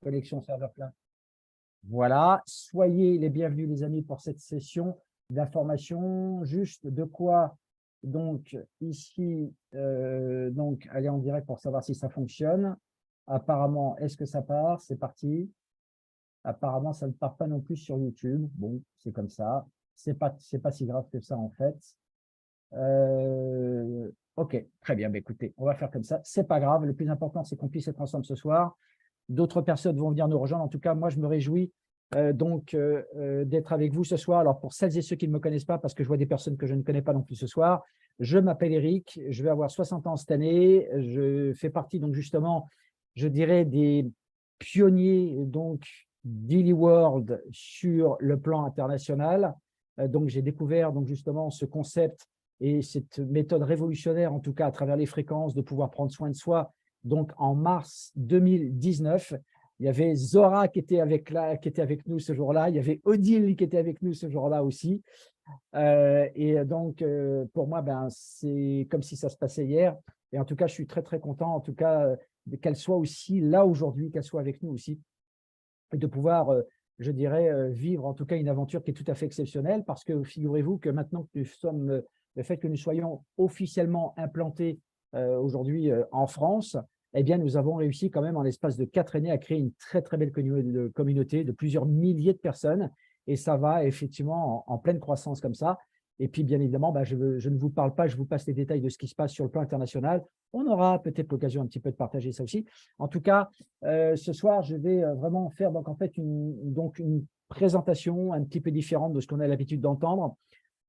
Connexion serveur plein. Voilà, soyez les bienvenus les amis pour cette session d'information. Juste de quoi, donc ici, donc aller en direct pour savoir si ça fonctionne. Apparemment, est-ce que ça part? C'est parti. Apparemment, ça ne part pas non plus sur YouTube. Bon, c'est comme ça. C'est pas si grave que ça en fait. Ok, très bien. Bah, écoutez, on va faire comme ça. C'est pas grave. Le plus important, c'est qu'on puisse être ensemble ce soir. D'autres personnes vont venir nous rejoindre. En tout cas, moi, je me réjouis d'être avec vous ce soir. Alors, pour celles et ceux qui ne me connaissent pas, parce que je vois des personnes que je ne connais pas non plus ce soir, je m'appelle Eric, je vais avoir 60 ans cette année. Je fais partie, donc justement, je dirais, des pionniers donc d'Eli World sur le plan international. Donc, j'ai découvert donc justement ce concept et cette méthode révolutionnaire, en tout cas à travers les fréquences, de pouvoir prendre soin de soi. Donc, en mars 2019, il y avait Zora qui était avec nous ce jour-là. Il y avait Odile qui était avec nous ce jour-là aussi. Et donc, pour moi, ben, c'est comme si ça se passait hier. Et en tout cas, je suis très, très content, en tout cas, qu'elle soit aussi là aujourd'hui, qu'elle soit avec nous aussi. Et de pouvoir, je dirais, vivre en tout cas une aventure qui est tout à fait exceptionnelle. Parce que figurez-vous que maintenant que nous sommes, le fait que nous soyons officiellement implantés aujourd'hui en France, eh bien, nous avons réussi quand même en l'espace de 4 années à créer une très, très belle communauté de plusieurs milliers de personnes. Et ça va effectivement en pleine croissance comme ça. Et puis, bien évidemment, bah, je ne vous parle pas, je vous passe les détails de ce qui se passe sur le plan international. On aura peut-être l'occasion un petit peu de partager ça aussi. En tout cas, ce soir, je vais vraiment faire donc, en fait, une présentation un petit peu différente de ce qu'on a l'habitude d'entendre.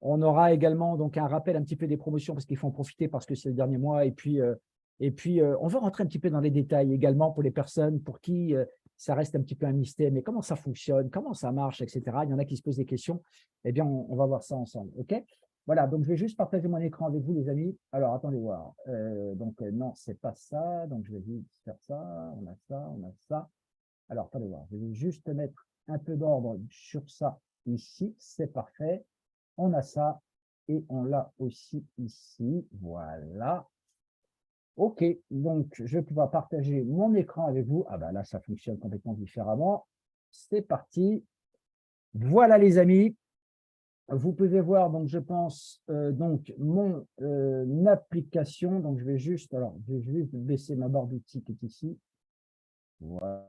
On aura également donc un rappel un petit peu des promotions parce qu'il faut en profiter parce que c'est le dernier mois. Et puis, on va rentrer un petit peu dans les détails également pour les personnes pour qui ça reste un petit peu un mystère. Mais comment ça fonctionne, comment ça marche, etc. Il y en a qui se posent des questions. Eh bien, on va voir ça ensemble. OK? Voilà, donc je vais juste partager mon écran avec vous, les amis. Alors, attendez voir. Non, c'est pas ça. Donc, je vais juste faire ça. On a ça, on a ça. Alors, attendez voir. Je vais juste mettre un peu d'ordre sur ça ici. C'est parfait. On a ça et on l'a aussi ici. Voilà. OK, donc je vais pouvoir partager mon écran avec vous. Ah ben là, ça fonctionne complètement différemment. C'est parti. Voilà les amis. Vous pouvez voir, donc je pense, donc mon application. Donc je vais juste baisser ma barre d'outils qui est ici. Voilà.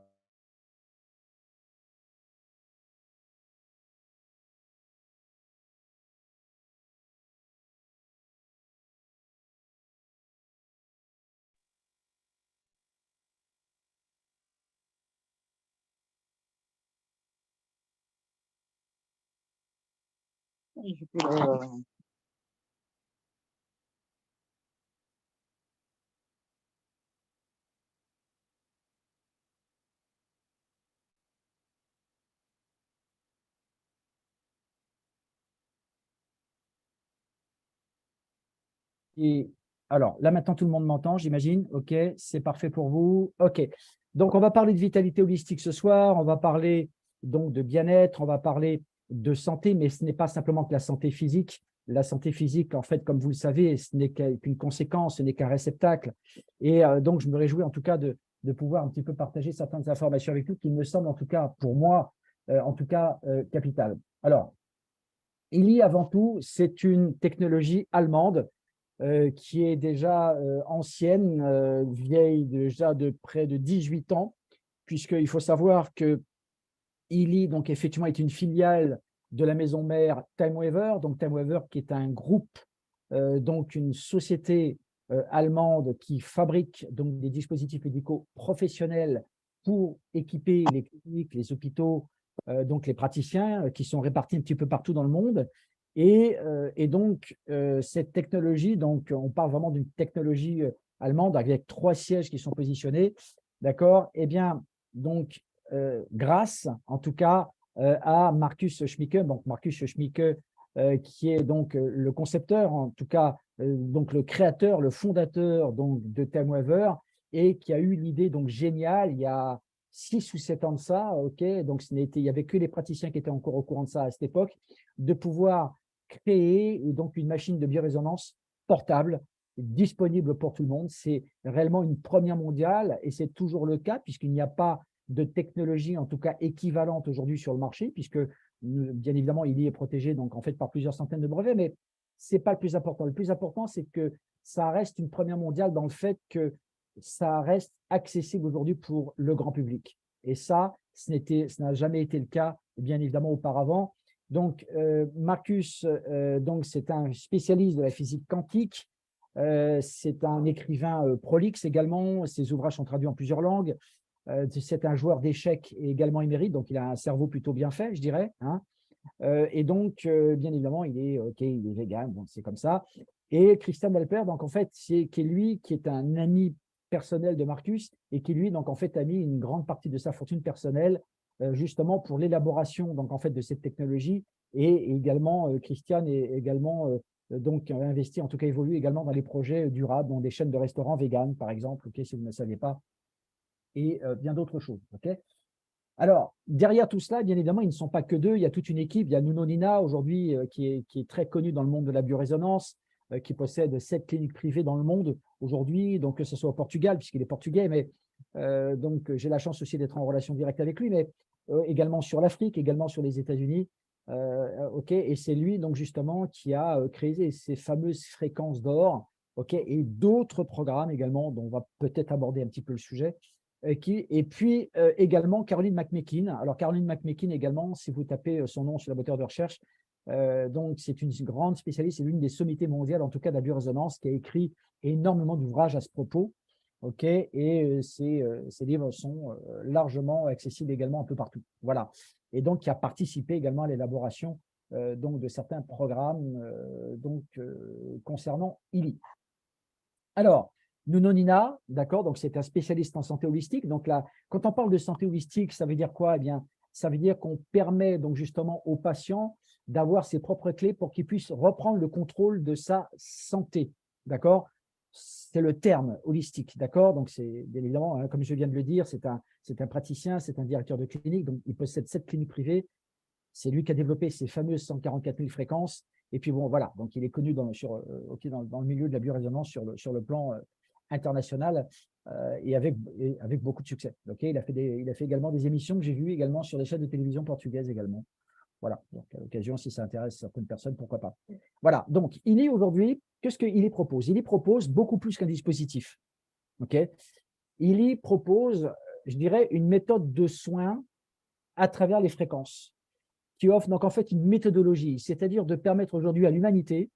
Et alors, là maintenant, tout le monde m'entend, j'imagine. OK, c'est parfait pour vous. OK. Donc, on va parler de vitalité holistique ce soir. On va parler donc de bien-être. On va parler de santé, mais ce n'est pas simplement que la santé physique. La santé physique, en fait, comme vous le savez, ce n'est qu'une conséquence, ce n'est qu'un réceptacle. Et donc, je me réjouis en tout cas de pouvoir un petit peu partager certaines informations avec vous qui me semblent, en tout cas, pour moi, en tout cas, capitales. Alors, Eli, avant tout, c'est une technologie allemande qui est déjà ancienne, vieille déjà de près de 18 ans, puisqu'il faut savoir que Eli, donc effectivement, est une filiale de la maison mère TimeWaver, donc TimeWaver qui est un groupe, donc une société allemande qui fabrique donc des dispositifs médicaux professionnels pour équiper les cliniques, les hôpitaux, donc les praticiens qui sont répartis un petit peu partout dans le monde. Et donc, cette technologie, donc on parle vraiment d'une technologie allemande avec 3 sièges qui sont positionnés, d'accord? Eh bien, donc, grâce en tout cas à Markus Schmicke, donc Markus Schmicke qui est donc le concepteur, en tout cas donc le créateur, le fondateur donc de TimeWaver et qui a eu l'idée donc géniale il y a 6 ou 7 ans de ça, ok, donc il n'y avait que les praticiens qui étaient encore au courant de ça à cette époque, de pouvoir créer donc une machine de biorésonance portable disponible pour tout le monde. C'est réellement une première mondiale et c'est toujours le cas puisqu'il n'y a pas de technologie, en tout cas équivalente aujourd'hui sur le marché, puisque bien évidemment, il y est protégé donc en fait par plusieurs centaines de brevets, mais ce n'est pas le plus important. Le plus important, c'est que ça reste une première mondiale dans le fait que ça reste accessible aujourd'hui pour le grand public. Et ça, ce n'a jamais été le cas, bien évidemment, auparavant. Donc, Marcus, c'est un spécialiste de la physique quantique. C'est un écrivain prolixe également. Ses ouvrages sont traduits en plusieurs langues. C'est un joueur d'échecs et également émérite, donc il a un cerveau plutôt bien fait, je dirais. Hein. Et donc, bien évidemment, il est vegan, donc c'est comme ça. Et Christian Alper, donc en fait, qui est un ami personnel de Marcus et qui lui, donc en fait, a mis une grande partie de sa fortune personnelle justement pour l'élaboration, donc en fait, de cette technologie. Et également, Christian est également donc investi, en tout cas évolue également dans les projets durables, dont des chaînes de restaurants vegan, par exemple, si vous ne le saviez pas, et bien d'autres choses. Alors, derrière tout cela, bien évidemment, ils ne sont pas que deux, il y a toute une équipe. Il y a Nuno Nina, aujourd'hui, qui est très connu dans le monde de la biorésonance, qui possède 7 cliniques privées dans le monde aujourd'hui, donc que ce soit au Portugal, puisqu'il est portugais, mais donc j'ai la chance aussi d'être en relation directe avec lui, mais également sur l'Afrique, également sur les États-Unis. Et c'est lui, donc justement, qui a créé ces fameuses fréquences d'or, et d'autres programmes également, dont on va peut-être aborder un petit peu le sujet. Et puis également Caroline McMeekin. Alors Caroline McMeekin également, si vous tapez son nom sur la moteur de recherche, donc c'est une grande spécialiste, c'est l'une des sommités mondiales, en tout cas de la biorésonance, qui a écrit énormément d'ouvrages à ce propos. Et ces livres sont largement accessibles également un peu partout. Voilà. Et donc qui a participé également à l'élaboration donc de certains programmes concernant ILI. Alors, Nuno Nina, d'accord, donc c'est un spécialiste en santé holistique. Donc là, quand on parle de santé holistique, ça veut dire quoi? Eh bien, ça veut dire qu'on permet donc justement aux patients d'avoir ses propres clés pour qu'ils puissent reprendre le contrôle de sa santé, d'accord? C'est le terme holistique, d'accord? Donc c'est bien évidemment, hein, comme je viens de le dire, c'est un praticien, c'est un directeur de clinique, donc il possède 7 cliniques privées. C'est lui qui a développé ces fameuses 144 000 fréquences. Et puis bon, voilà, donc il est connu dans le milieu de la biorésonance sur le plan international et avec beaucoup de succès. Il a fait également des émissions que j'ai vues également sur les chaînes de télévision portugaises également. Voilà, donc à l'occasion, si ça intéresse certaines personnes, pourquoi pas. Voilà, donc ILI aujourd'hui, qu'est-ce que ILI propose? ILI propose beaucoup plus qu'un dispositif. ILI propose, je dirais, une méthode de soins à travers les fréquences, qui offre donc en fait une méthodologie, c'est-à-dire de permettre aujourd'hui à l'humanité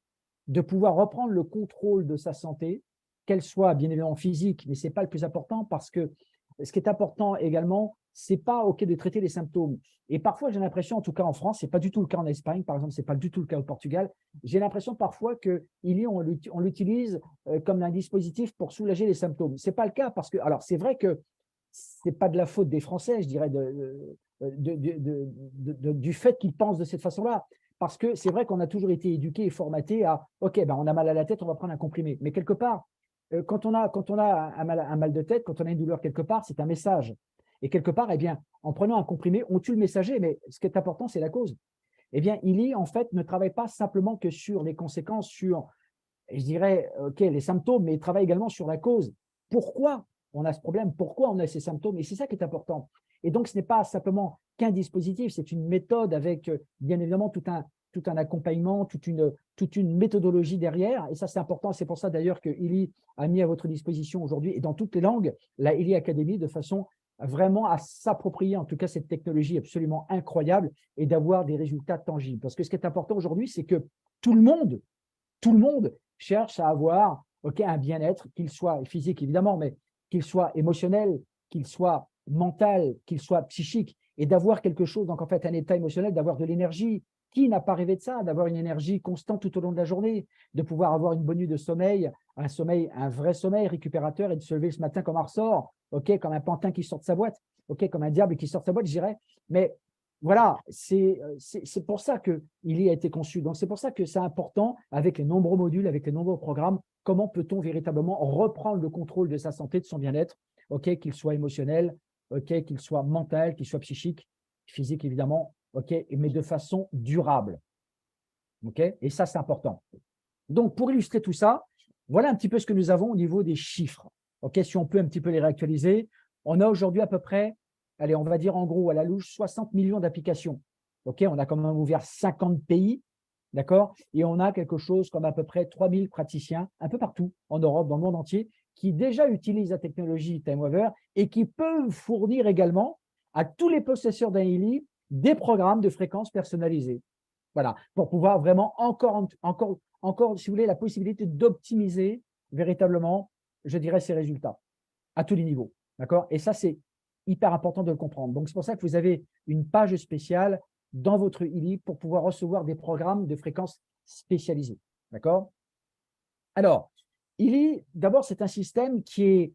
de pouvoir reprendre le contrôle de sa santé, qu'elle soit bien évidemment physique, mais ce n'est pas le plus important, parce que ce qui est important également, ce n'est pas OK de traiter les symptômes. Et parfois, j'ai l'impression, en tout cas en France, ce n'est pas du tout le cas en Espagne, par exemple, ce n'est pas du tout le cas au Portugal, j'ai l'impression parfois qu'on l'utilise comme un dispositif pour soulager les symptômes. Ce n'est pas le cas, parce que, alors c'est vrai que ce n'est pas de la faute des Français, je dirais, du fait qu'ils pensent de cette façon-là. Parce que c'est vrai qu'on a toujours été éduqués et formatés à « OK, ben on a mal à la tête, on va prendre un comprimé ». Mais quelque part, quand on a un mal de tête, quand on a une douleur quelque part, c'est un message. Et quelque part, eh bien, en prenant un comprimé, on tue le messager, mais ce qui est important, c'est la cause. Eh bien, ILI, en fait, ne travaille pas simplement que sur les conséquences, sur, je dirais, OK, les symptômes, mais il travaille également sur la cause. Pourquoi on a ce problème? Pourquoi on a ces symptômes? Et c'est ça qui est important. Et donc, ce n'est pas simplement qu'un dispositif, c'est une méthode avec, bien évidemment, tout un accompagnement, toute une méthodologie derrière. Et ça, c'est important. C'est pour ça, d'ailleurs, que ILI a mis à votre disposition aujourd'hui, et dans toutes les langues, la ILI Academy, de façon vraiment à s'approprier, en tout cas, cette technologie absolument incroyable et d'avoir des résultats tangibles. Parce que ce qui est important aujourd'hui, c'est que tout le monde cherche à avoir un bien-être, qu'il soit physique, évidemment, mais qu'il soit émotionnel, qu'il soit mental, qu'il soit psychique, et d'avoir quelque chose, donc en fait un état émotionnel, d'avoir de l'énergie. Qui n'a pas rêvé de ça, d'avoir une énergie constante tout au long de la journée, de pouvoir avoir une bonne nuit de sommeil, un vrai sommeil récupérateur, et de se lever ce matin comme un ressort, comme un pantin qui sort de sa boîte, comme un diable qui sort de sa boîte, je dirais. Mais voilà, c'est pour ça qu'il a été conçu. Donc, c'est pour ça que c'est important, avec les nombreux modules, avec les nombreux programmes, comment peut-on véritablement reprendre le contrôle de sa santé, de son bien-être, qu'il soit émotionnel, qu'il soit mental, qu'il soit psychique, physique évidemment, mais de façon durable. Et ça, c'est important. Donc, pour illustrer tout ça, voilà un petit peu ce que nous avons au niveau des chiffres. Si on peut un petit peu les réactualiser, on a aujourd'hui à peu près allez, on va dire en gros à la louche 60 millions d'applications. OK, on a quand même ouvert 50 pays, d'accord? Et on a quelque chose comme à peu près 3000 praticiens un peu partout en Europe, dans le monde entier, qui déjà utilisent la technologie TimeWaver et qui peuvent fournir également à tous les possesseurs d'un ELI des programmes de fréquences personnalisés. Voilà, pour pouvoir vraiment encore, si vous voulez, la possibilité d'optimiser véritablement, je dirais, ces résultats à tous les niveaux. D'accord? Et ça, c'est hyper important de le comprendre. Donc, c'est pour ça que vous avez une page spéciale dans votre ELI pour pouvoir recevoir des programmes de fréquences spécialisées. D'accord? Alors, ELI, d'abord, c'est un système qui est,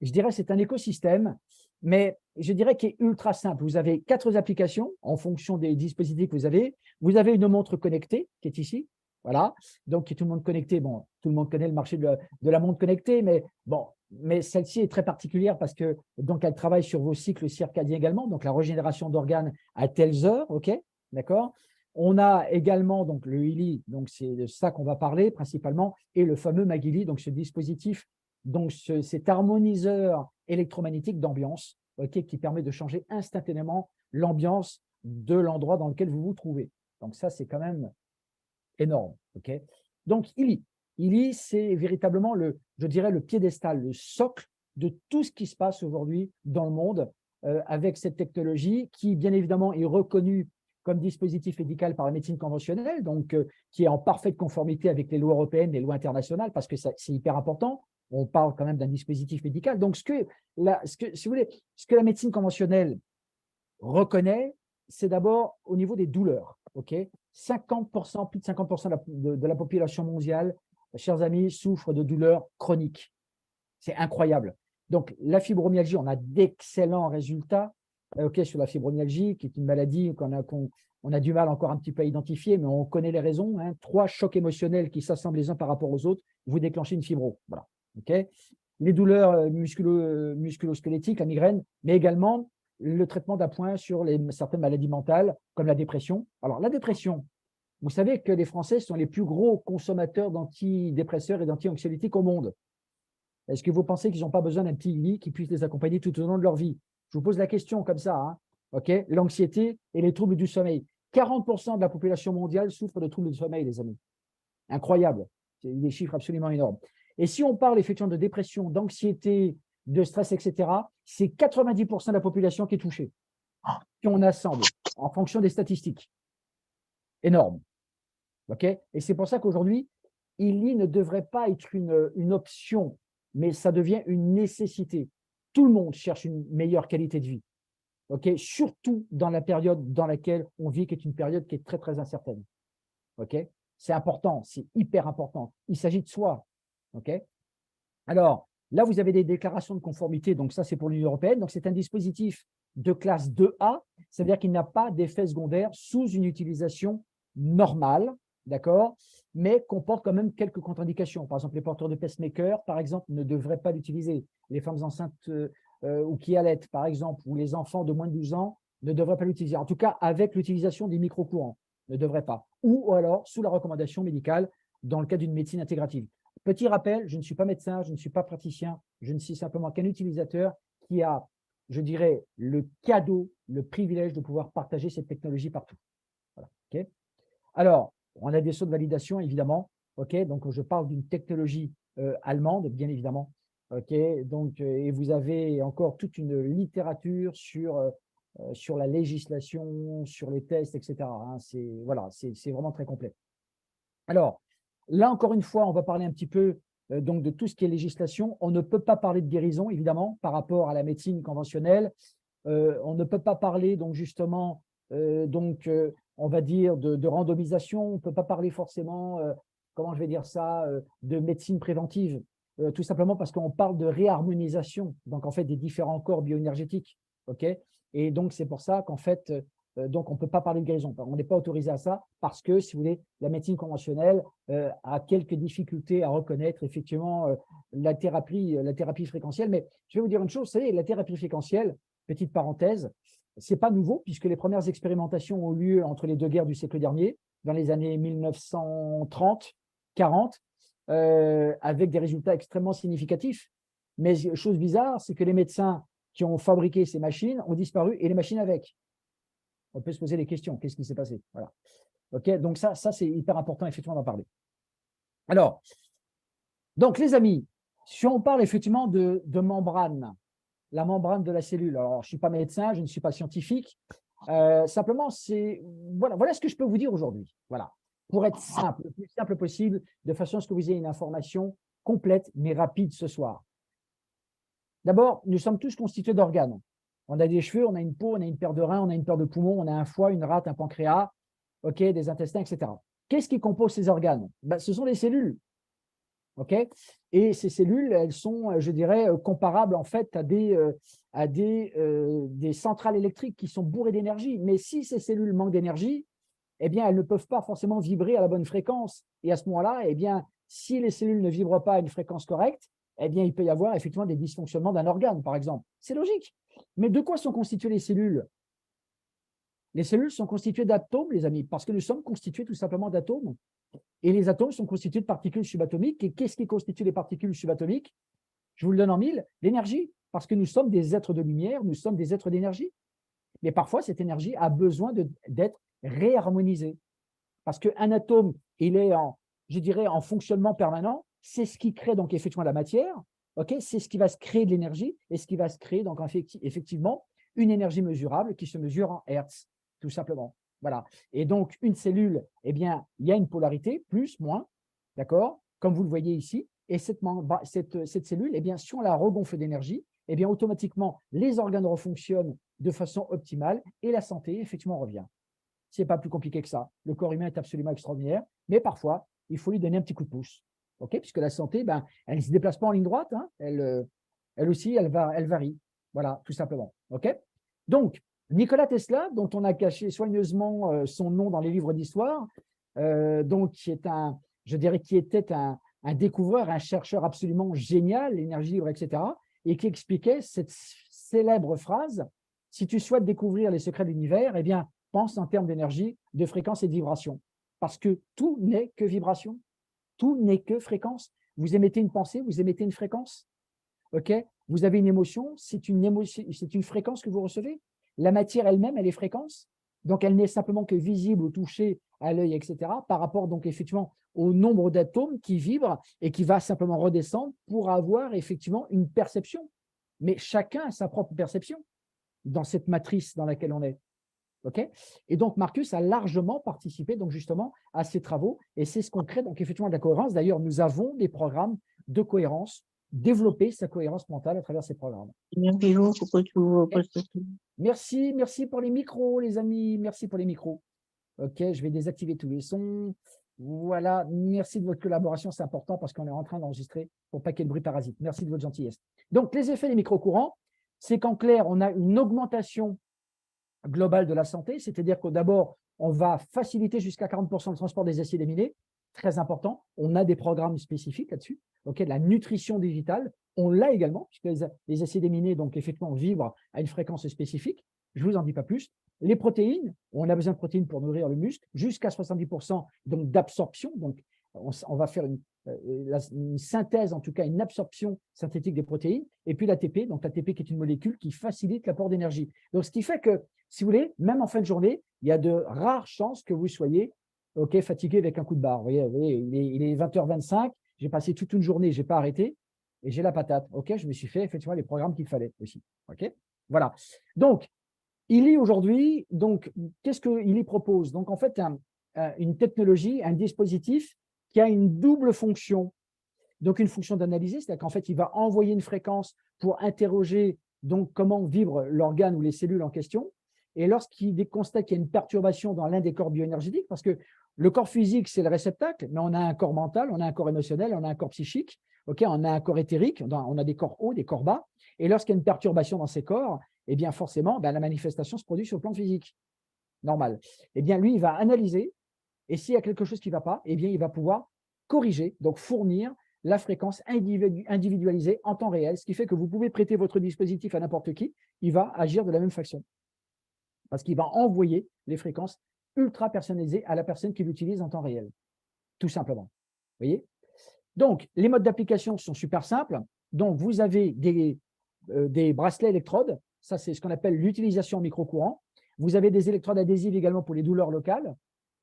je dirais, c'est un écosystème, mais je dirais qu'il est ultra simple. Vous avez 4 applications en fonction des dispositifs que vous avez. Vous avez une montre connectée qui est ici. Voilà. Donc, tout le monde connecté. Bon, tout le monde connaît le marché de la montre connectée, mais bon, mais celle-ci est très particulière parce que donc elle travaille sur vos cycles circadiens également, donc la régénération d'organes à telles heures, ok, d'accord. On a également donc le ELI, donc c'est de ça qu'on va parler principalement, et le fameux Magili, donc ce dispositif, donc cet harmoniseur électromagnétique d'ambiance, ok, qui permet de changer instantanément l'ambiance de l'endroit dans lequel vous vous trouvez. Donc ça, c'est quand même énorme. Okay, donc, ILI, c'est véritablement je dirais, le piédestal, le socle de tout ce qui se passe aujourd'hui dans le monde avec cette technologie qui, bien évidemment, est reconnue comme dispositif médical par la médecine conventionnelle, donc qui est en parfaite conformité avec les lois européennes, les lois internationales, parce que c'est hyper important. On parle quand même d'un dispositif médical. Donc, si vous voulez, ce que la médecine conventionnelle reconnaît, c'est d'abord au niveau des douleurs. Okay, 50%, plus de 50% de la population mondiale, chers amis, souffre de douleurs chroniques. C'est incroyable. Donc, la fibromyalgie, on a d'excellents résultats sur la fibromyalgie, qui est une maladie qu'on a du mal encore un petit peu à identifier, mais on connaît les raisons. Hein. 3 chocs émotionnels qui s'assemblent les uns par rapport aux autres, vous déclenchez une fibro. Voilà. Okay, les douleurs musculo-squelettiques, la migraine, mais également le traitement d'appoint sur certaines maladies mentales, comme la dépression. Alors, la dépression, vous savez que les Français sont les plus gros consommateurs d'antidépresseurs et d'anti-anxiolytiques au monde. Est-ce que vous pensez qu'ils n'ont pas besoin d'un petit lit qui puisse les accompagner tout au long de leur vie? Je vous pose la question comme ça. Hein. Okay, l'anxiété et les troubles du sommeil. 40% de la population mondiale souffre de troubles du sommeil, les amis. Incroyable. C'est des chiffres absolument énormes. Et si on parle effectivement de dépression, d'anxiété, de stress, etc., c'est 90% de la population qui est touchée. Si on assemble en fonction des statistiques. Énorme. Okay, et c'est pour ça qu'aujourd'hui, ILI ne devrait pas être une option, mais ça devient une nécessité. Tout le monde cherche une meilleure qualité de vie. Okay, surtout dans la période dans laquelle on vit, qui est une période qui est très, très incertaine. Okay, c'est important, c'est hyper important. Il s'agit de soi. Okay, alors, là, vous avez des déclarations de conformité. Donc, ça, c'est pour l'Union européenne. Donc, c'est un dispositif de classe 2A. C'est-à-dire qu'il n'a pas d'effet secondaire sous une utilisation normale, d'accord, mais comporte quand même quelques contre-indications. Par exemple, les porteurs de pacemaker, par exemple, ne devraient pas l'utiliser. Les femmes enceintes ou qui allaitent, par exemple, ou les enfants de moins de 12 ans ne devraient pas l'utiliser. En tout cas, avec l'utilisation des micro-courants, ne devraient pas. Ou alors, sous la recommandation médicale, dans le cas d'une médecine intégrative. Petit rappel, je ne suis pas médecin, je ne suis pas praticien, je ne suis simplement qu'un utilisateur qui a, je dirais, le cadeau, le privilège de pouvoir partager cette technologie partout. Voilà. Okay, alors, on a des sauts de validation, évidemment. Okay, donc, je parle d'une technologie allemande, bien évidemment. Okay, donc, et vous avez encore toute une littérature sur la législation, sur les tests, etc. Hein, voilà, c'est vraiment très complet. Alors, là, encore une fois, on va parler un petit peu donc de tout ce qui est législation. On ne peut pas parler de guérison, évidemment, par rapport à la médecine conventionnelle. On ne peut pas parler, donc, justement, on va dire, de randomisation. On ne peut pas parler forcément, comment je vais dire ça, de médecine préventive, tout simplement parce qu'on parle de réharmonisation, donc, en fait, des différents corps bioénergétiques. Okay, et donc, c'est pour ça qu'en fait, donc, on ne peut pas parler de guérison. On n'est pas autorisé à ça parce que, si vous voulez, la médecine conventionnelle a quelques difficultés à reconnaître effectivement la thérapie fréquentielle. Mais je vais vous dire une chose, vous savez, la thérapie fréquentielle, petite parenthèse, ce n'est pas nouveau puisque les premières expérimentations ont lieu entre les 2 guerres du siècle dernier, dans les années 1930, 40, avec des résultats extrêmement significatifs. Mais chose bizarre, c'est que les médecins qui ont fabriqué ces machines ont disparu et les machines avec. On peut se poser des questions. Qu'est-ce qui s'est passé? Voilà. OK, donc ça c'est hyper important effectivement d'en parler. Alors, donc les amis, si on parle effectivement de membrane, la membrane de la cellule. Alors, je ne suis pas médecin, je ne suis pas scientifique. Simplement, voilà ce que je peux vous dire aujourd'hui. Voilà, pour être simple, le plus simple possible, de façon à ce que vous ayez une information complète mais rapide ce soir. D'abord, nous sommes tous constitués d'organes. On a des cheveux, on a une peau, on a une paire de reins, on a une paire de poumons, on a un foie, une rate, un pancréas, okay, des intestins, etc. Qu'est-ce qui compose ces organes? Ben, ce sont les cellules. Okay, et ces cellules, elles sont, je dirais, comparables en fait à des centrales électriques qui sont bourrées d'énergie. Mais si ces cellules manquent d'énergie, eh bien, elles ne peuvent pas forcément vibrer à la bonne fréquence. Et à ce moment-là, eh bien, si les cellules ne vibrent pas à une fréquence correcte, eh bien, il peut y avoir effectivement des dysfonctionnements d'un organe, par exemple. C'est logique. Mais de quoi sont constituées les cellules? Les cellules sont constituées d'atomes, les amis, parce que nous sommes constitués tout simplement d'atomes. Et les atomes sont constitués de particules subatomiques. Et qu'est-ce qui constitue les particules subatomiques? Je vous le donne en mille, l'énergie, parce que nous sommes des êtres de lumière, nous sommes des êtres d'énergie. Mais parfois, cette énergie a besoin d'être réharmonisée. Parce qu'un atome, il est je dirais, en fonctionnement permanent. C'est ce qui crée donc effectivement la matière. Okay, c'est ce qui va se créer de l'énergie et ce qui va se créer donc effectivement une énergie mesurable qui se mesure en Hertz, tout simplement. Voilà. Et donc, une cellule, eh bien, il y a une polarité, plus, moins, d'accord, comme vous le voyez ici. Et cette cellule, eh bien, si on la regonfle d'énergie, eh bien, automatiquement, les organes refonctionnent de façon optimale et la santé, effectivement, revient. Ce n'est pas plus compliqué que ça. Le corps humain est absolument extraordinaire, mais parfois, il faut lui donner un petit coup de pouce. Okay, puisque la santé, ben, elle ne se déplace pas en ligne droite, hein, elle aussi, elle varie. Voilà, tout simplement. Okay, donc, Nikola Tesla, dont on a caché soigneusement son nom dans les livres d'histoire, donc qui est je dirais, qui était un découvreur, un chercheur absolument génial, l'énergie libre, etc., et qui expliquait cette célèbre phrase: si tu souhaites découvrir les secrets de l'univers, eh bien, pense en termes d'énergie, de fréquence et de vibration. Parce que tout n'est que vibration, tout n'est que fréquence. Vous émettez une pensée, vous émettez une fréquence. Okay, vous avez une émotion, c'est une fréquence que vous recevez. La matière elle-même, elle est fréquence. Donc, elle n'est simplement que visible au toucher, à l'œil, etc., par rapport donc effectivement au nombre d'atomes qui vibrent et qui va simplement redescendre pour avoir effectivement une perception. Mais chacun a sa propre perception dans cette matrice dans laquelle on est. Okay, et donc, Marcus a largement participé donc justement à ces travaux et c'est ce qu'on crée donc effectivement de la cohérence. D'ailleurs, nous avons des programmes de cohérence, développer sa cohérence mentale à travers ces programmes. Merci, merci pour les micros, les amis. Merci pour les micros. OK, je vais désactiver tous les sons. Voilà, merci de votre collaboration, c'est important parce qu'on est en train d'enregistrer pour pas qu'il y ait de bruit parasite. Merci de votre gentillesse. Donc, les effets des micro-courants, c'est qu'en clair, on a une augmentation globale de la santé, c'est-à-dire que d'abord, on va faciliter jusqu'à 40% le transport des acides aminés, très important. On a des programmes spécifiques là-dessus. Okay, la nutrition digitale, on l'a également, puisque les acides aminés, donc effectivement, vibrent à une fréquence spécifique. Je ne vous en dis pas plus. Les protéines, on a besoin de protéines pour nourrir le muscle, jusqu'à 70% d'absorption. Donc, on va faire une synthèse, en tout cas une absorption synthétique des protéines. Et puis l'ATP, donc l'ATP qui est une molécule qui facilite l'apport d'énergie. Donc, ce qui fait que, si vous voulez, même en fin de journée, il y a de rares chances que vous soyez fatigué avec un coup de barre. Vous voyez, il est 20h25, j'ai passé toute une journée, je n'ai pas arrêté et j'ai la patate. Je me suis fait effectivement les programmes qu'il fallait aussi. Voilà. Donc, il y aujourd'hui, donc, qu'est-ce qu'il y propose? Donc, en fait, une technologie, un dispositif qui a une double fonction. Donc, une fonction d'analyse, c'est-à-dire qu'en fait, il va envoyer une fréquence pour interroger donc comment vibre l'organe ou les cellules en question. Et lorsqu'il constate qu'il y a une perturbation dans l'un des corps bioénergétiques, parce que le corps physique, c'est le réceptacle, mais on a un corps mental, on a un corps émotionnel, on a un corps psychique, on a un corps éthérique, on a des corps hauts, des corps bas. Et lorsqu'il y a une perturbation dans ces corps, eh bien forcément, la manifestation se produit sur le plan physique. Normal. Eh bien, lui, il va analyser, et s'il y a quelque chose qui ne va pas, eh bien, il va pouvoir corriger, donc fournir la fréquence individualisée en temps réel, ce qui fait que vous pouvez prêter votre dispositif à n'importe qui, il va agir de la même façon. Parce qu'il va envoyer les fréquences ultra personnalisées à la personne qui l'utilise en temps réel, tout simplement. Vous voyez? Donc, les modes d'application sont super simples. Donc, vous avez des bracelets électrodes. Ça, c'est ce qu'on appelle l'utilisation en microcourant. Vous avez des électrodes adhésives également pour les douleurs locales.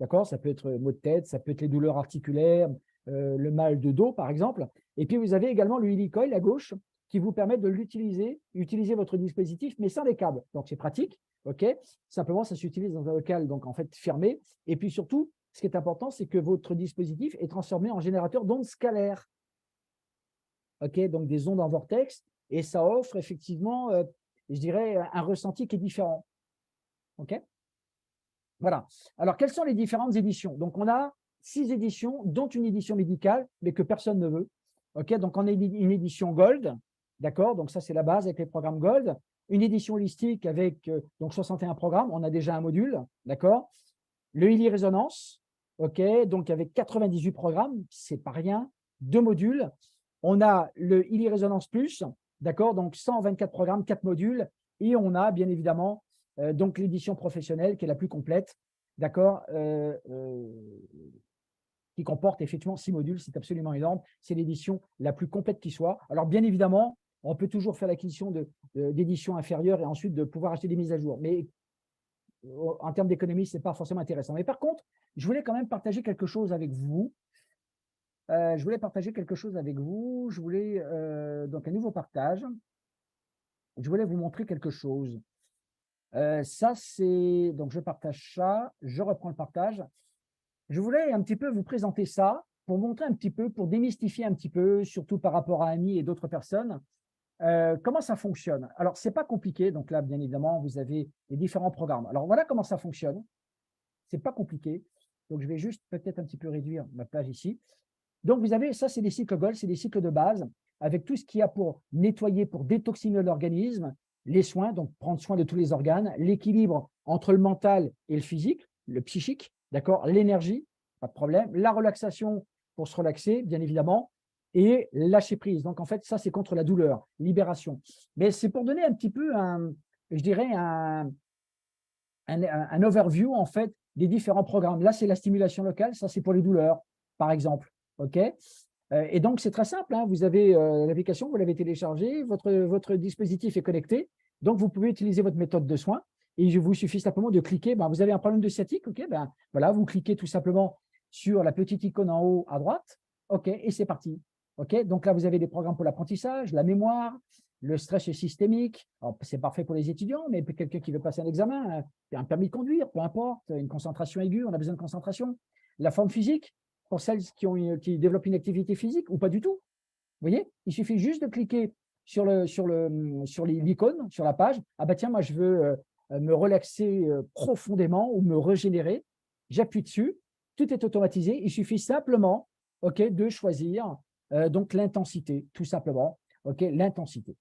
D'accord? Ça peut être maux de tête, ça peut être les douleurs articulaires, le mal de dos, par exemple. Et puis, vous avez également le Helicoil à gauche qui vous permet de utiliser votre dispositif, mais sans les câbles. Donc, c'est pratique. OK? Simplement, ça s'utilise dans un local donc en fait fermé. Et puis surtout, ce qui est important, c'est que votre dispositif est transformé en générateur d'ondes scalaires. OK? Donc, des ondes en vortex. Et ça offre effectivement, je dirais, un ressenti qui est différent. OK? Voilà. Alors, quelles sont les différentes éditions? Donc, on a 6 éditions, dont une édition médicale, mais que personne ne veut. OK? Donc, on a une édition Gold. D'accord? Donc, ça, c'est la base avec les programmes Gold. Une édition holistique avec donc 61 programmes. On a déjà un module. D'accord? Le Healy Résonance. OK? Donc, avec 98 programmes. C'est pas rien. 2 modules. On a le Healy Résonance Plus. D'accord? Donc, 124 programmes, 4 modules. Et on a, bien évidemment, donc l'édition professionnelle qui est la plus complète, d'accord, qui comporte effectivement 6 modules, c'est absolument énorme, c'est l'édition la plus complète qui soit. Alors bien évidemment, on peut toujours faire l'acquisition d'éditions inférieures et ensuite de pouvoir acheter des mises à jour, mais en termes d'économie, ce n'est pas forcément intéressant. Mais par contre, je voulais quand même partager quelque chose avec vous. Je voulais donc un nouveau partage. Je voulais vous montrer quelque chose. Ça, c'est… Donc, je partage ça. Je reprends le partage. Je voulais un petit peu vous présenter ça pour montrer un petit peu, pour démystifier un petit peu, surtout par rapport à Annie et d'autres personnes, comment ça fonctionne. Alors, ce n'est pas compliqué. Donc là, bien évidemment, vous avez les différents programmes. Alors, voilà comment ça fonctionne. Ce n'est pas compliqué. Donc, je vais juste peut-être un petit peu réduire ma page ici. Donc, vous avez, ça, c'est des cycles Gold, c'est des cycles de base, avec tout ce qu'il y a pour nettoyer, pour détoxiner l'organisme, les soins, donc prendre soin de tous les organes, l'équilibre entre le mental et le physique, le psychique, d'accord, l'énergie, pas de problème, la relaxation pour se relaxer, bien évidemment, et lâcher prise. Donc, en fait, ça, c'est contre la douleur, libération. Mais c'est pour donner un petit peu, je dirais, un overview, en fait, des différents programmes. Là, c'est la stimulation locale, ça, c'est pour les douleurs, par exemple. OK? Et donc, c'est très simple. Hein. Vous avez l'application, vous l'avez téléchargée, votre dispositif est connecté. Donc, vous pouvez utiliser votre méthode de soin. Et il vous suffit simplement de cliquer. Ben, vous avez un problème de sciatique. OK? Ben, voilà, vous cliquez tout simplement sur la petite icône en haut à droite. OK? Et c'est parti. OK? Donc là, vous avez des programmes pour l'apprentissage, la mémoire, le stress systémique. C'est parfait pour les étudiants, mais pour quelqu'un qui veut passer un examen, un permis de conduire, peu importe, une concentration aiguë, on a besoin de concentration. La forme physique, pour celles qui développent une activité physique ou pas du tout. Vous voyez, il suffit juste de cliquer sur l'icône, sur la page. Ah bah tiens, moi je veux me relaxer profondément ou me régénérer. J'appuie dessus, tout est automatisé. Il suffit simplement, OK, de choisir donc l'intensité, tout simplement. OK, l'intensité.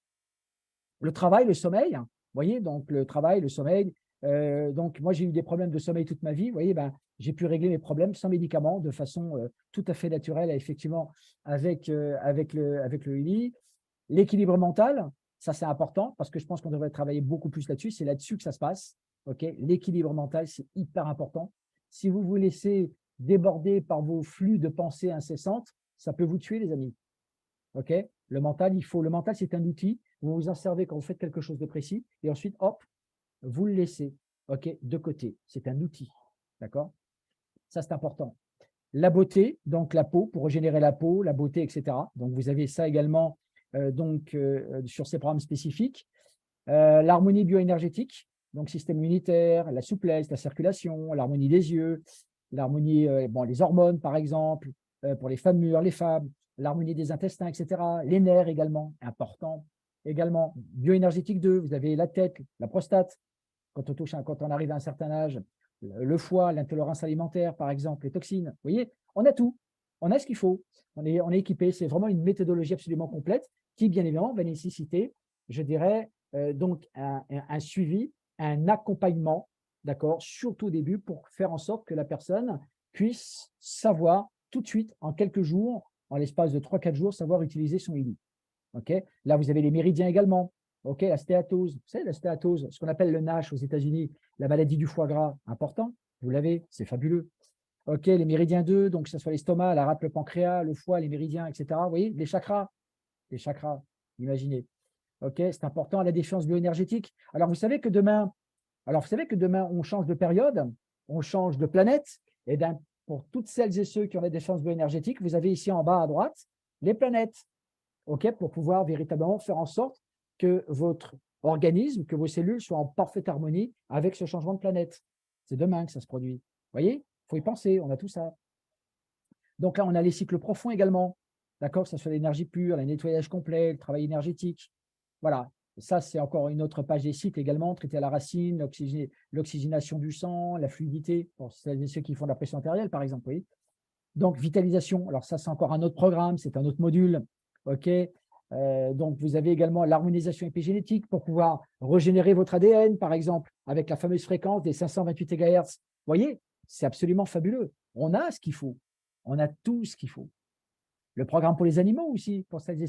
Le travail, le sommeil, vous voyez, donc le travail, le sommeil. Donc, moi, j'ai eu des problèmes de sommeil toute ma vie. Vous voyez, ben, j'ai pu régler mes problèmes sans médicaments, de façon tout à fait naturelle, effectivement, avec le Healy. L'équilibre mental, ça, c'est important parce que je pense qu'on devrait travailler beaucoup plus là-dessus. C'est là-dessus que ça se passe. Okay, l'équilibre mental, c'est hyper important. Si vous vous laissez déborder par vos flux de pensées incessantes, ça peut vous tuer, les amis. Okay, le mental, c'est un outil. Vous vous en servez quand vous faites quelque chose de précis et ensuite, hop, vous le laissez de côté. C'est un outil. D'accord? Ça, c'est important. La beauté, donc la peau, pour régénérer la peau, la beauté, etc. Donc, vous avez ça également sur ces programmes spécifiques. L'harmonie bioénergétique, donc système immunitaire, la souplesse, la circulation, l'harmonie des yeux, l'harmonie, les hormones, par exemple, pour les femmes mûres, les femmes, l'harmonie des intestins, etc. Les nerfs également, important. Également, bioénergétique 2, vous avez la tête, la prostate, quand on arrive à un certain âge, le foie, l'intolérance alimentaire, par exemple, les toxines. Vous voyez, on a tout. On a ce qu'il faut. On est équipé. C'est vraiment une méthodologie absolument complète qui, bien évidemment, va nécessiter, je dirais, donc un suivi, un accompagnement, d'accord, surtout au début, pour faire en sorte que la personne puisse savoir tout de suite, en quelques jours, en l'espace de 3-4 jours, savoir utiliser son Healy. Okay, là, vous avez les méridiens également. OK, la stéatose, vous savez, la stéatose, ce qu'on appelle le NASH aux États-Unis, la maladie du foie gras, important, vous l'avez, c'est fabuleux. OK, les méridiens 2, donc que ce soit l'estomac, la rate, le pancréas, le foie, les méridiens, etc. Vous voyez, les chakras, imaginez. Ok, c'est important, la défiance bioénergétique. Alors, vous savez que demain, on change de période, on change de planète. Et pour toutes celles et ceux qui ont la défiance bioénergétique, vous avez ici en bas à droite les planètes, ok, pour pouvoir véritablement faire en sorte que votre organisme, que vos cellules soient en parfaite harmonie avec ce changement de planète. C'est demain que ça se produit. Vous voyez, il faut y penser, on a tout ça. Donc là, on a les cycles profonds également, d'accord, que ce soit l'énergie pure, le nettoyage complet, le travail énergétique. Voilà, ça, c'est encore une autre page des cycles également, traiter à la racine, l'oxygénation du sang, la fluidité, pour celles et ceux qui font de la pression artérielle, par exemple. Oui. Donc, vitalisation, alors ça, c'est encore un autre programme, c'est un autre module. OK. Donc, vous avez également l'harmonisation épigénétique pour pouvoir régénérer votre ADN, par exemple, avec la fameuse fréquence des 528 GHz. Vous voyez, c'est absolument fabuleux. On a ce qu'il faut. On a tout ce qu'il faut. Le programme pour les animaux aussi, pour celles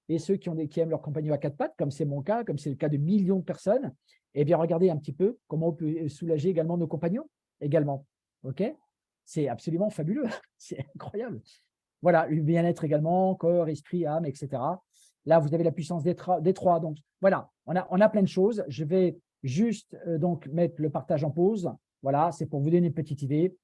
et ceux qui aiment leur compagnon à quatre pattes, comme c'est mon cas, comme c'est le cas de millions de personnes. Eh bien, regardez un petit peu comment on peut soulager également nos compagnons également. OK. C'est absolument fabuleux. C'est incroyable. Voilà, le bien-être également, corps, esprit, âme, etc. Là, vous avez la puissance des trois. Donc, voilà, on a plein de choses. Je vais juste donc mettre le partage en pause. Voilà, c'est pour vous donner une petite idée.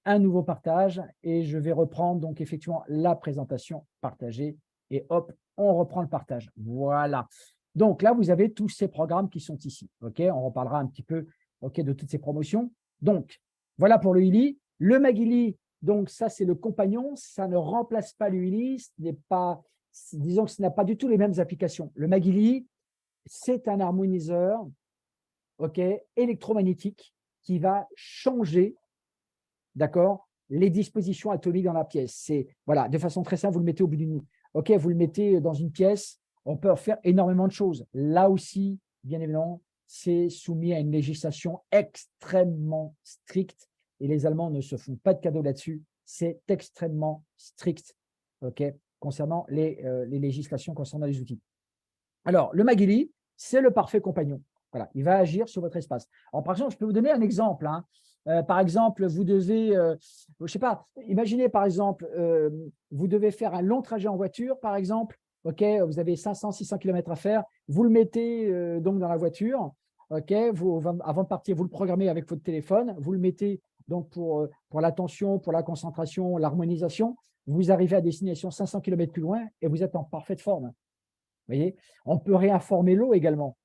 Un nouveau partage et je vais reprendre donc effectivement la présentation partagée et hop, on reprend le partage. Voilà. Donc là, vous avez tous ces programmes qui sont ici. OK, on reparlera un petit peu de toutes ces promotions. Donc, voilà pour le Ili. Le Magili, donc ça, c'est le compagnon. Ça ne remplace pas le Ili. Disons que ce n'a pas du tout les mêmes applications. Le Magili, c'est un harmoniseur électromagnétique qui va changer, d'accord, les dispositions atomiques dans la pièce. C'est, voilà, de façon très simple, vous le mettez au bout d'une. OK, vous le mettez dans une pièce, on peut faire énormément de choses. Là aussi, bien évidemment, c'est soumis à une législation extrêmement stricte et les Allemands ne se font pas de cadeaux là-dessus. C'est extrêmement strict, OK, concernant les législations concernant les outils. Alors, le Magili, c'est le parfait compagnon. Voilà, il va agir sur votre espace. Alors, par exemple, je peux vous donner un exemple. Par exemple, vous devez, je ne sais pas, imaginez par exemple, vous devez faire un long trajet en voiture, par exemple. OK, vous avez 500-600 km à faire. Vous le mettez donc dans la voiture. OK, avant de partir, vous le programmez avec votre téléphone. Vous le mettez donc pour l'attention, pour la concentration, l'harmonisation. Vous arrivez à destination 500 km plus loin et vous êtes en parfaite forme. Vous voyez, on peut réinformer l'eau également.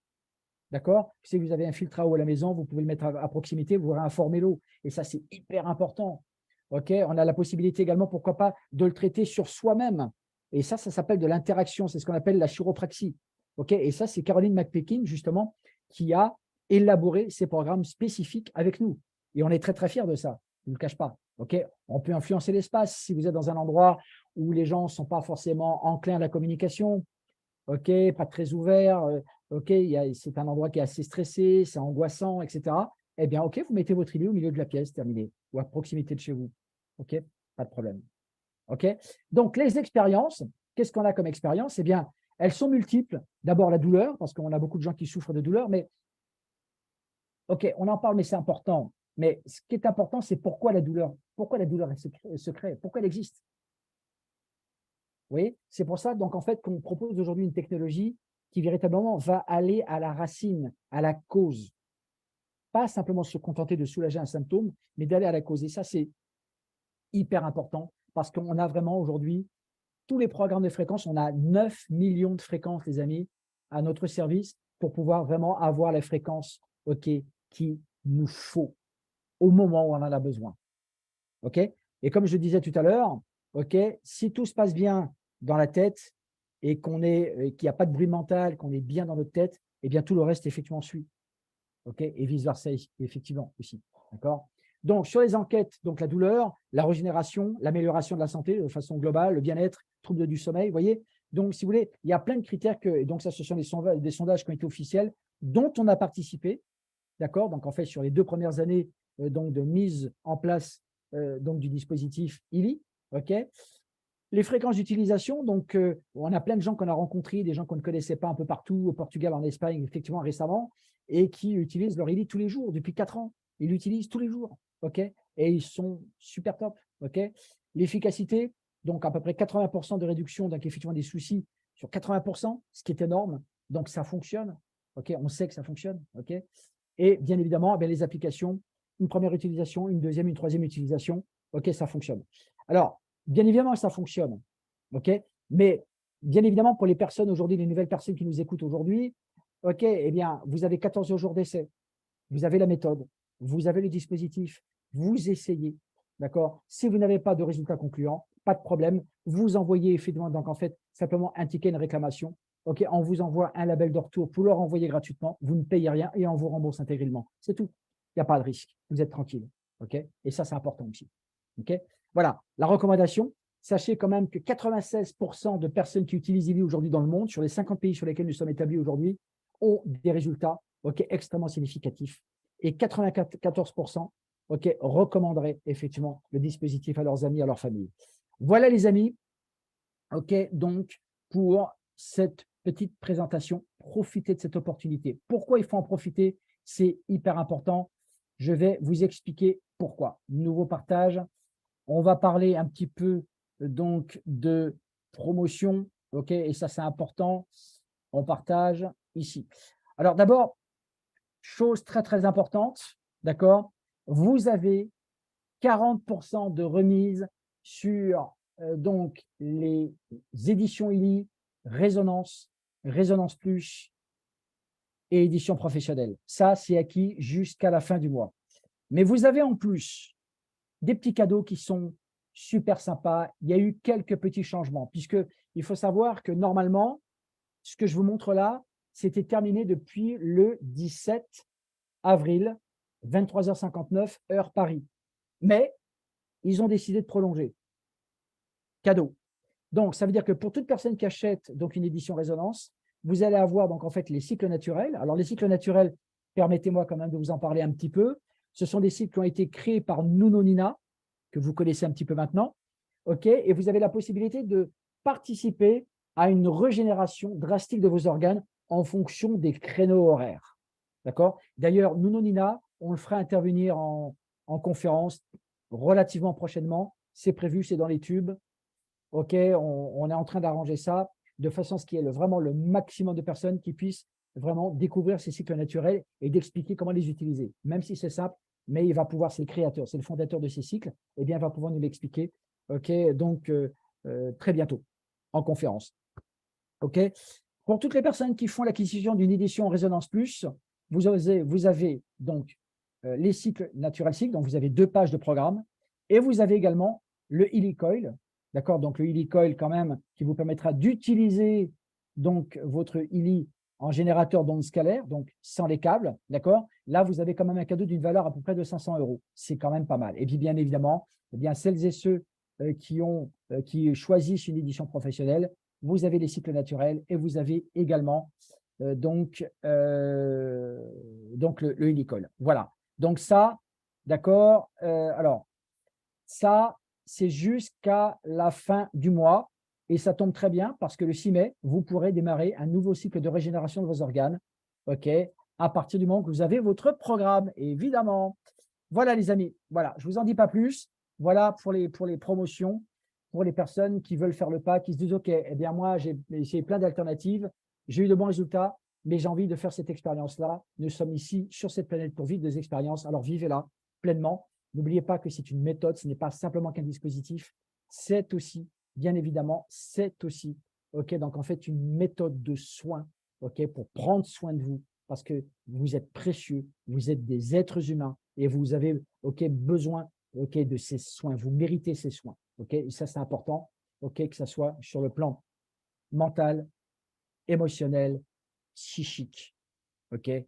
D'accord? Si vous avez un filtre à eau à la maison, vous pouvez le mettre à proximité, vous réinformez l'eau. Et ça, c'est hyper important. OK? On a la possibilité également, pourquoi pas, de le traiter sur soi-même. Et ça s'appelle de l'interaction. C'est ce qu'on appelle la chiropraxie. OK? Et ça, c'est Caroline McPekin, justement, qui a élaboré ces programmes spécifiques avec nous. Et on est très, très fiers de ça. Je ne le cache pas. OK? On peut influencer l'espace. Si vous êtes dans un endroit où les gens ne sont pas forcément enclins à la communication, OK, pas très ouvert, OK, c'est un endroit qui est assez stressé, c'est angoissant, etc. Eh bien, OK, vous mettez votre îlot au milieu de la pièce, terminé, ou à proximité de chez vous. OK, pas de problème. OK, donc les expériences, qu'est-ce qu'on a comme expérience? Eh bien, elles sont multiples. D'abord, la douleur, parce qu'on a beaucoup de gens qui souffrent de douleur, mais OK, on en parle, mais c'est important. Mais ce qui est important, c'est pourquoi la douleur se crée, pourquoi elle existe. Vous voyez, c'est pour ça donc en fait qu'on propose aujourd'hui une technologie qui véritablement va aller à la racine, à la cause. Pas simplement se contenter de soulager un symptôme, mais d'aller à la cause. Et ça, c'est hyper important parce qu'on a vraiment aujourd'hui tous les programmes de fréquences. On a 9 millions de fréquences, les amis, à notre service pour pouvoir vraiment avoir la fréquence qu'il nous faut au moment où on en a besoin. OK? Et comme je disais tout à l'heure, OK, si tout se passe bien dans la tête et qu'il n'y a pas de bruit mental, qu'on est bien dans notre tête, eh bien tout le reste effectivement suit. OK? Et vice-versa, effectivement aussi. D'accord? Donc, sur les enquêtes, donc la douleur, la régénération, l'amélioration de la santé de façon globale, le bien-être, troubles du sommeil, vous voyez? Donc, si vous voulez, il y a plein de critères et donc ça, ce sont des sondages qui ont été officiels, dont on a participé. D'accord? Donc, en fait, sur les 2 premières années donc de mise en place donc du dispositif ILI. OK, les fréquences d'utilisation, donc on a plein de gens qu'on a rencontrés, des gens qu'on ne connaissait pas un peu partout, au Portugal, en Espagne, effectivement récemment, et qui utilisent leur ILI tous les jours, depuis 4 ans. Ils l'utilisent tous les jours. OK, et ils sont super top. OK, l'efficacité, donc à peu près 80% de réduction, donc effectivement des soucis sur 80%, ce qui est énorme. Donc, ça fonctionne. Okay, on sait que ça fonctionne. Okay. Et bien évidemment, les applications, une première utilisation, une deuxième, une troisième utilisation, OK, ça fonctionne. Alors, bien évidemment, ça fonctionne. OK, mais bien évidemment, pour les personnes aujourd'hui, les nouvelles personnes qui nous écoutent aujourd'hui, OK, eh bien, vous avez 14 jours d'essai, vous avez la méthode, vous avez le dispositif, vous essayez, d'accord? Si vous n'avez pas de résultat concluant, pas de problème, vous envoyez effectivement, donc en fait, simplement un ticket, une réclamation. OK, on vous envoie un label de retour pour leur envoyer gratuitement, vous ne payez rien et on vous rembourse intégralement. C'est tout. Il n'y a pas de risque, vous êtes tranquille. OK, et ça, c'est important aussi. OK, voilà, la recommandation. Sachez quand même que 96% de personnes qui utilisent Illy aujourd'hui dans le monde, sur les 50 pays sur lesquels nous sommes établis aujourd'hui, ont des résultats extrêmement significatifs. Et 94% recommanderaient effectivement le dispositif à leurs amis, à leur famille. Voilà les amis, donc pour cette petite présentation, profitez de cette opportunité. Pourquoi il faut en profiter? C'est hyper important. Je vais vous expliquer pourquoi. Nouveau partage. On va parler un petit peu donc de promotion, et ça c'est important. On partage ici. Alors d'abord, chose très très importante, d'accord? Vous avez 40% de remise sur donc les éditions Illy, Résonance, Résonance Plus et édition professionnelle. Ça, c'est acquis jusqu'à la fin du mois. Mais vous avez en plus des petits cadeaux qui sont super sympas. Il y a eu quelques petits changements, puisqu'il faut savoir que normalement, ce que je vous montre là, c'était terminé depuis le 17 avril, 23h59, heure Paris. Mais ils ont décidé de prolonger. Cadeau. Donc, ça veut dire que pour toute personne qui achète donc une édition Résonance, vous allez avoir donc en fait les cycles naturels. Alors, les cycles naturels, permettez-moi quand même de vous en parler un petit peu. Ce sont des cycles qui ont été créés par Nuno Nina, que vous connaissez un petit peu maintenant. Et vous avez la possibilité de participer à une régénération drastique de vos organes en fonction des créneaux horaires. D'accord? D'ailleurs, Nuno Nina, on le fera intervenir en conférence relativement prochainement. C'est prévu, c'est dans les tubes. On est en train d'arranger ça de façon à ce qu'il y ait vraiment le maximum de personnes qui puissent vraiment découvrir ces cycles naturels et d'expliquer comment les utiliser. Même si c'est simple, mais il va pouvoir, c'est le créateur, c'est le fondateur de ces cycles, eh bien, il va pouvoir nous l'expliquer. Donc, très bientôt en conférence. Pour toutes les personnes qui font l'acquisition d'une édition Résonance Plus, vous avez donc les cycles Natural Cycle, donc vous avez 2 pages de programme, et vous avez également le Illy Coil, d'accord, donc le Illy Coil quand même, qui vous permettra d'utiliser donc votre Illy en générateur d'ondes scalaires, donc sans les câbles, d'accord. Là, vous avez quand même un cadeau d'une valeur à peu près de 500 €. C'est quand même pas mal. Et puis, bien évidemment, celles et ceux qui choisissent une édition professionnelle, vous avez les cycles naturels et vous avez également donc le Illy Coil. Voilà. Donc ça, d'accord. Alors, ça, c'est jusqu'à la fin du mois. Et ça tombe très bien parce que le 6 mai, vous pourrez démarrer un nouveau cycle de régénération de vos organes, à partir du moment que vous avez votre programme, évidemment. Voilà, les amis. Voilà, je ne vous en dis pas plus. Voilà pour les promotions, pour les personnes qui veulent faire le pas, qui se disent, OK, eh bien moi, j'ai plein d'alternatives, j'ai eu de bons résultats, mais j'ai envie de faire cette expérience-là. Nous sommes ici sur cette planète pour vivre des expériences, alors vivez-la pleinement. N'oubliez pas que c'est une méthode, ce n'est pas simplement qu'un dispositif, c'est aussi, bien évidemment, c'est aussi, donc en fait, une méthode de soins, pour prendre soin de vous, parce que vous êtes précieux, vous êtes des êtres humains et vous avez, besoin, de ces soins, vous méritez ces soins, et ça, c'est important, que ça soit sur le plan mental, émotionnel, psychique, et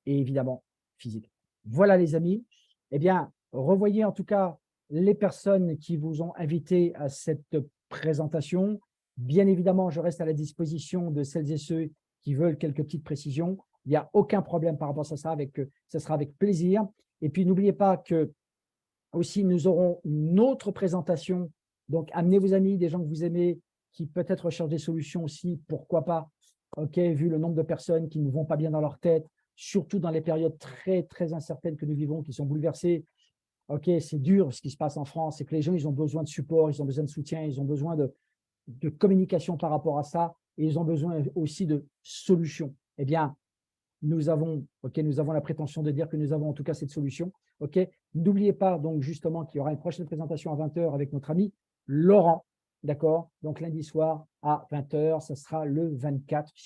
évidemment, physique. Voilà, les amis. Eh bien, revoyez en tout cas les personnes qui vous ont invité à cette présentation. Bien évidemment, je reste à la disposition de celles et ceux qui veulent quelques petites précisions. Il n'y a aucun problème par rapport à ça, ça sera avec plaisir. Et puis, n'oubliez pas que aussi, nous aurons une autre présentation. Donc, amenez vos amis, des gens que vous aimez, qui peut-être recherchent des solutions aussi, pourquoi pas, vu le nombre de personnes qui ne vont pas bien dans leur tête, surtout dans les périodes très, très incertaines que nous vivons, qui sont bouleversées. C'est dur ce qui se passe en France, c'est que les gens, ils ont besoin de support, ils ont besoin de soutien, ils ont besoin de communication par rapport à ça. et ils ont besoin aussi de solutions. Eh bien, nous avons la prétention de dire que nous avons en tout cas cette solution. N'oubliez pas donc justement qu'il y aura une prochaine présentation à 20h avec notre ami Laurent. D'accord? Donc lundi soir à 20h, ça sera le 24, si